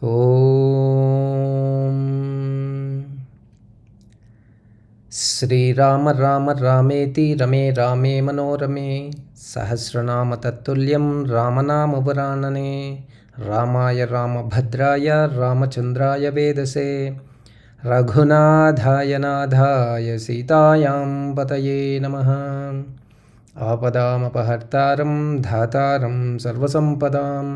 ఓం శ్రీరామ రామ రామేతి రమే రామే మనోరమే సహస్రనామ తత్తుల్యం రామనామపురాణనే రామాయ రామభద్రాయ రామచంద్రాయ వేదసే రఘునాథాయ నాథాయ సీతాయాం పతయే నమః. ఆపదామపహర్తారం ధాతారం సర్వసంపదాం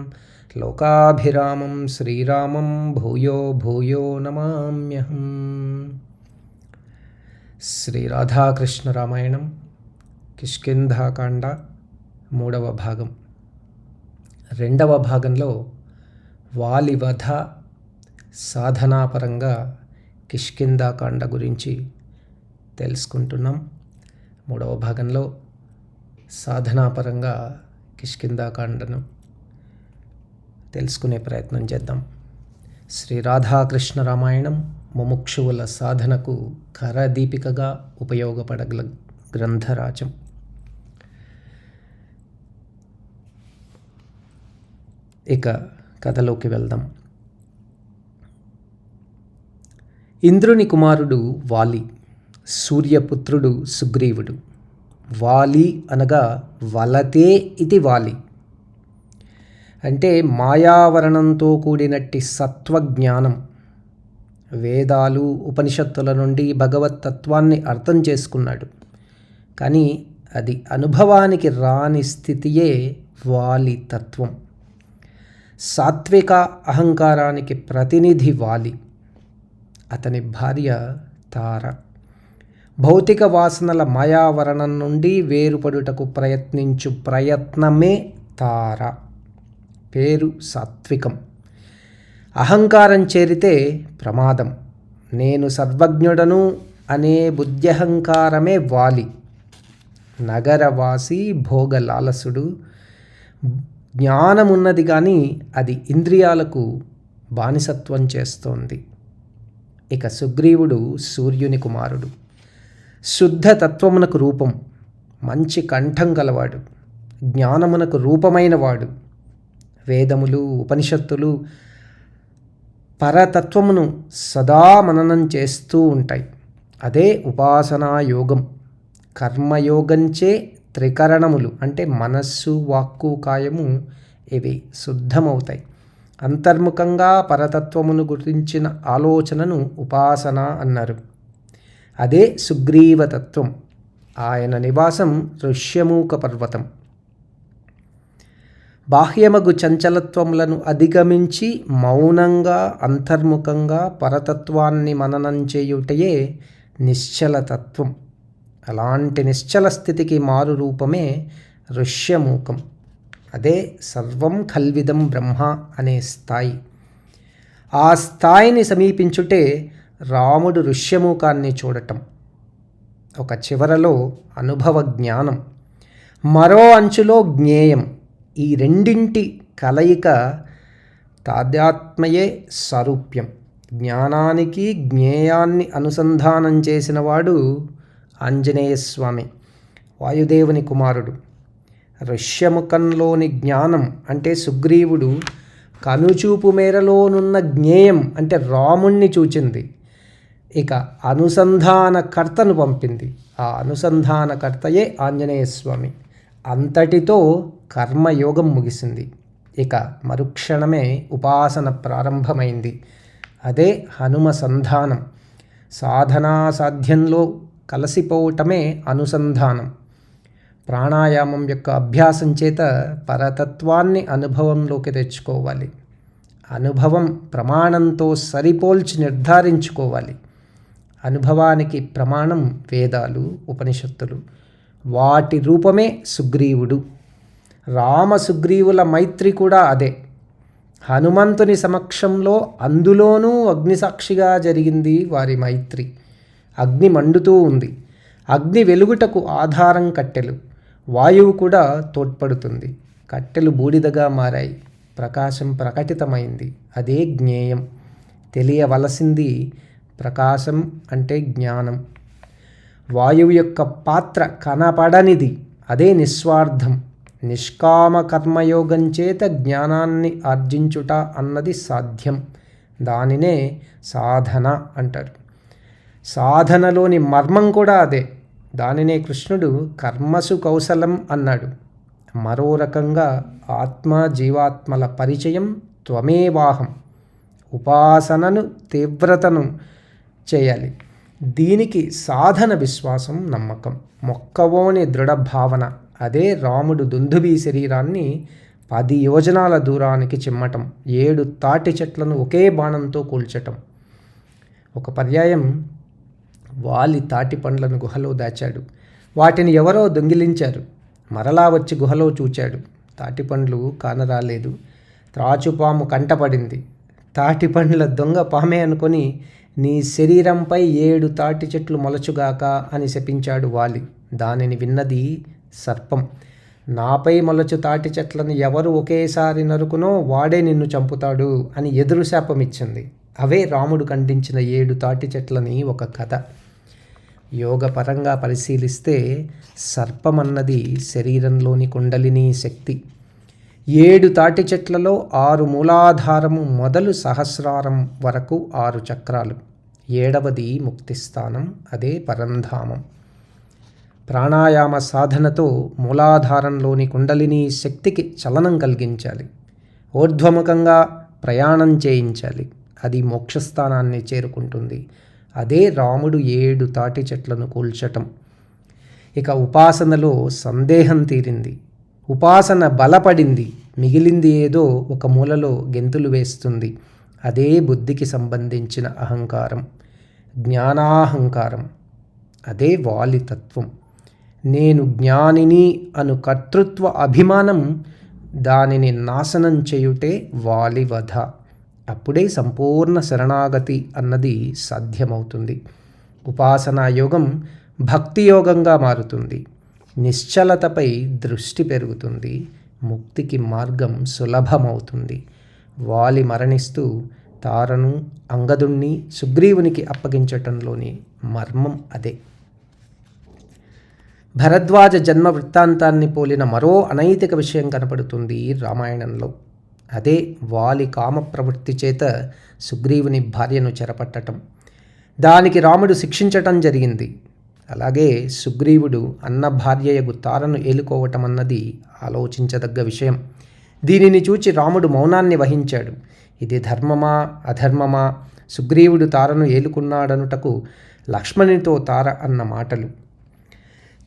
లోకాభిరామం శ్రీరామం భూయో భూయో నమామ్యహం. శ్రీ రాధాకృష్ణ రామాయణం కిష్కింధాకాండ 3వ భాగం. 2వ భాగంలో వాలివధ సాధనాపరంగా కిష్కింధాకాండ గురించి తెలుసుకుంటున్నాం. 3వ భాగంలో సాధనాపరంగా కిష్కింధాకాండను తెలుసుకునే ప్రయత్నం చేద్దాం. శ్రీ రాధాకృష్ణ రామాయణం ముముక్షువుల సాధనకు కరదీపికగా ఉపయోగపడగల గ్రంథరాజం. ఇక కథలోకి వెళ్దాం. ఇంద్రుని కుమారుడు వాలి, సూర్యపుత్రుడు సుగ్రీవుడు. వాలి అనగా వలతే ఇది వాలి అంటే మాయావరణంతో కూడినట్టి సత్వజ్ఞానం. వేదాలు ఉపనిషత్తుల నుండి భగవత్తత్వాన్ని అర్థం చేసుకున్నాడు. కానీ అది అనుభవానికి రాని స్థితియే వాలి తత్వం. సాత్విక అహంకారానికి ప్రతినిధి వాలి. అతని భార్య తార. భౌతిక వాసనల మాయావరణం నుండి వేరుపడుటకు ప్రయత్నించు ప్రయత్నమే తార. పేరు సాత్వికం. అహంకారం చేరితే ప్రమాదం. నేను సర్వజ్ఞుడను అనే బుద్ధ్యహంకారమే వాలి. నగరవాసి భోగలాలసుడు. జ్ఞానమున్నది కానీ అది ఇంద్రియాలకు బానిసత్వం చేస్తోంది. ఇక సుగ్రీవుడు సూర్యుని కుమారుడు. శుద్ధ తత్వమునకు రూపం. మంచి కంఠం గలవాడు. జ్ఞానమునకు రూపమైన వాడు. వేదములు ఉపనిషత్తులు పరతత్వమును సదా మననం చేస్తూ ఉంటాయి. అదే ఉపాసనా యోగం. కర్మయోగంచే త్రికరణములు అంటే మనస్సు వాక్కు కాయము ఇవి శుద్ధమవుతాయి. అంతర్ముఖంగా పరతత్వమును గురించిన ఆలోచనను ఉపాసన అన్నారు. అదే సుగ్రీవతత్వం. ఆయన నివాసం ఋష్యమూక పర్వతం. బాహ్యమగు చంచలత్వములను అధిగమించి మౌనంగా అంతర్ముఖంగా పరతత్వాన్ని మననం చేయుటయే నిశ్చలతత్వం. అలాంటి నిశ్చల స్థితికి మారు రూపమే ఋష్యమూకం. అదే సర్వం కల్విదం బ్రహ్మ అనే స్థాయి. ఆ స్థాయిని సమీపించుటే రాముడు ఋష్యమూకాన్ని చూడటం. ఒక చివరలో అనుభవ జ్ఞానం, మరో అంచులో జ్ఞేయం. ఈ రెండింటి కలయిక తాదాత్మ్యే సారూప్యం. జ్ఞానానికి జ్ఞేయాన్ని అనుసంధానం చేసినవాడు ఆంజనేయస్వామి, వాయుదేవుని కుమారుడు. ఋష్యముఖంలోని జ్ఞానం అంటే సుగ్రీవుడు కనుచూపు మేరలోనున్న జ్ఞేయం అంటే రాముణ్ణి చూచింది. ఇక అనుసంధానకర్తను పంపింది. ఆ అనుసంధానకర్తయే ఆంజనేయస్వామి. అంతటితో కర్మయోగం ముగిసింది. ఇక మరుక్షణమే ఉపాసన ప్రారంభమైంది. అదే హనుమ సంధానం. సాధనా సాధ్యంలో కలసిపోవటమే అనుసంధానం. ప్రాణాయామం యొక్క అభ్యాసం చేత పరతత్వాన్ని అనుభవంలోకి తెచ్చుకోవాలి. అనుభవం ప్రమాణంతో సరిపోల్చి నిర్ధారించుకోవాలి. అనుభవానికి ప్రమాణం వేదాలు ఉపనిషత్తులు. వాటి రూపమే సుగ్రీవుడు. రామ సుగ్రీవుల మైత్రి కూడా అదే. హనుమంతుని సమక్షంలో అందులోనూ అగ్నిసాక్షిగా జరిగింది వారి మైత్రి. అగ్ని మండుతూ ఉంది. అగ్ని వెలుగుటకు ఆధారం కట్టెలు. వాయువు కూడా తోడ్పడుతుంది. కట్టెలు బూడిదగా మారాయి. ప్రకాశం ప్రకటితమైంది. అదే జ్ఞేయం. తెలియవలసింది ప్రకాశం అంటే జ్ఞానం. వాయువు యొక్క పాత్ర కనపడనిది. అదే నిస్వార్థం. నిష్కామ కర్మయోగం చేత జ్ఞానాన్ని ఆర్జించుట అన్నది సాధ్యం. దానినే సాధన అంటారు. సాధనలోని మర్మం కూడా అదే. దానినే కృష్ణుడు కర్మసు కౌశలం అన్నాడు. మరో రకంగా ఆత్మ జీవాత్మల పరిచయం త్వమేవాహం. ఉపాసనను తీవ్రతను చేయాలి. దీనికి సాధన విశ్వాసం, నమ్మకం, మొక్కవోని దృఢ భావన. అదే రాముడు దుందుభి శరీరాన్ని 10 యోజనాల దూరానికి చిమ్మటం, 7 తాటి చెట్లను ఒకే బాణంతో కూల్చటం. ఒక పర్యాయం వాలి తాటి పండ్లను గుహలో దాచాడు. వాటిని ఎవరో దొంగిలించారు. మరలా వచ్చి గుహలో చూచాడు. తాటి పండ్లు కానరాలేదు. త్రాచుపాము కంటపడింది. తాటి పండ్ల దొంగ పామే అనుకొని, నీ శరీరంపై 7 తాటి చెట్లు మొలచుగాక అని శపించాడు వాలి. దానిని విన్నది సర్పం. నాపై మొలచు తాటి చెట్లను ఎవరు ఒకేసారి నరుకునో వాడే నిన్ను చంపుతాడు అని ఎదురు శాపమిచ్చింది. అవే రాముడు ఖండించిన 7 తాటి చెట్లని ఒక కథ. యోగపరంగా పరిశీలిస్తే సర్పమన్నది శరీరంలోని కుండలిని శక్తి. 7 తాటి చెట్లలో 6 మూలాధారము మొదలు సహస్రారం వరకు 6 చక్రాలు. 7వది ముక్తిస్థానం, అదే పరంధామం. ప్రాణాయామ సాధనతో మూలాధారంలోని కుండలిని శక్తికి చలనం కలిగించాలి. ఊర్ధ్వముఖంగా ప్రయాణం చేయించాలి. అది మోక్షస్థానాన్ని చేరుకుంటుంది. అదే రాముడు 7 తాటి చెట్లను కూల్చటం. ఇక ఉపాసనలో సందేహం తీరింది. ఉపాసన బలపడింది. మిగిలింది ఏదో ఒక మూలలో గెంతులు వేస్తుంది. అదే బుద్ధికి సంబంధించిన అహంకారం, జ్ఞానాహంకారం. అదే వాలితత్వం. నేను జ్ఞానిని అను కర్తృత్వ అభిమానం, దానిని నాశనం చేయుటే వాలివధ. అప్పుడే సంపూర్ణ శరణాగతి అన్నది సాధ్యమవుతుంది. ఉపాసనా యోగం భక్తి యోగంగా మారుతుంది. నిశ్చలతపై దృష్టి పెరుగుతుంది. ముక్తికి మార్గం సులభమవుతుంది. వాలి మరణిస్తూ తారను, అంగదుణ్ణి సుగ్రీవునికి అప్పగించటంలోని మర్మం అదే. భరద్వాజ జన్మ వృత్తాంతాన్ని పోలిన మరో అనైతిక విషయం కనపడుతుంది రామాయణంలో. అదే వాలి కామ ప్రవృత్తి చేత సుగ్రీవుని భార్యను చెరపట్టడం. దానికి రాముడు శిక్షించటం జరిగింది. అలాగే సుగ్రీవుడు అన్న భార్యయగు తారను ఏలుకోవటం అన్నది ఆలోచించదగ్గ విషయం. దీనిని చూచి రాముడు మౌనాన్ని వహించాడు. ఇది ధర్మమా అధర్మమా? సుగ్రీవుడు తారను ఏలుకున్నాడనుటకు లక్ష్మణునితో తార అన్న మాటలు.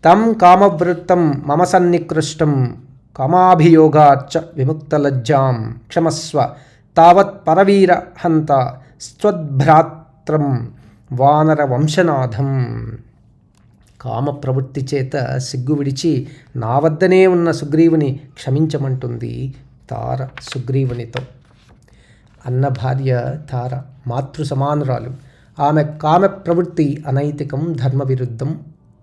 తం కామవృత్తం మమ సన్నికృష్టం కామాభియోగాచ్చ విముక్తలజ్జాం క్షమస్వ తావత్ పరవీర హంత స్త్వద్భ్రాత్రం వానర వంశనాథం. కామ ప్రవృత్తి చేత సిగ్గు విడిచి నా వద్దనే ఉన్న సుగ్రీవుని క్షమించమంటుంది తార సుగ్రీవునితో. అన్న భార్య తార మాతృ సమానురాలు. ఆమె కామ ప్రవృత్తి అనైతికం, ధర్మ విరుద్ధం,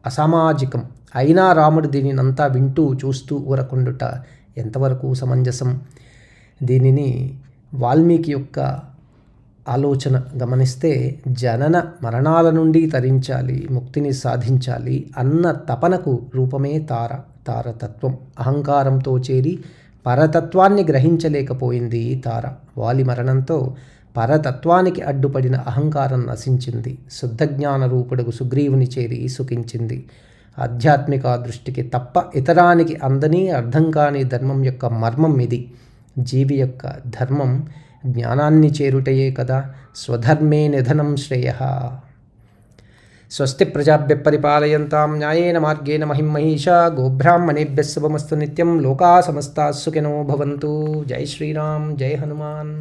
అసామాజికం. అయినా రాముడు దీనినంతా వింటూ చూస్తూ ఊరకుండుట ఎంతవరకు సమంజసం? దీనిని వాల్మీకి యొక్క ఆలోచన గమనిస్తే, జనన మరణాల నుండి తరించాలి, ముక్తిని సాధించాలి అన్న తపనకు రూపమే తార, తారతత్వం. అహంకారంతో చేరి పరతత్వాన్ని గ్రహించలేకపోయింది తార. వాలి మరణంతో పరతత్వానికి అడ్డుపడిన అహంకారం నశించింది. శుద్ధజ్ఞాన రూపుడుగు సుగ్రీవుని చేరి సుఖించింది. ఆధ్యాత్మిక దృష్టికి తప్ప ఇతరానికి అందని అర్థం కాని ధర్మం యొక్క మర్మం ఇది. జీవి యొక్క ధర్మం జ్ఞానాన్ని చేరుటయే కదా. స్వధర్మే నిధనం శ్రేయః. స్వస్తి ప్రజాభ్యః పరిపాలయంతాం న్యాయేన మార్గేణ మహిం మహిషా. గోబ్రాహ్మణేభ్యः శుభమస్తు నిత్యం. లోకా సమస్తాః సుఖినో భవంతు. జై శ్రీరామ్, జై హనుమాన్.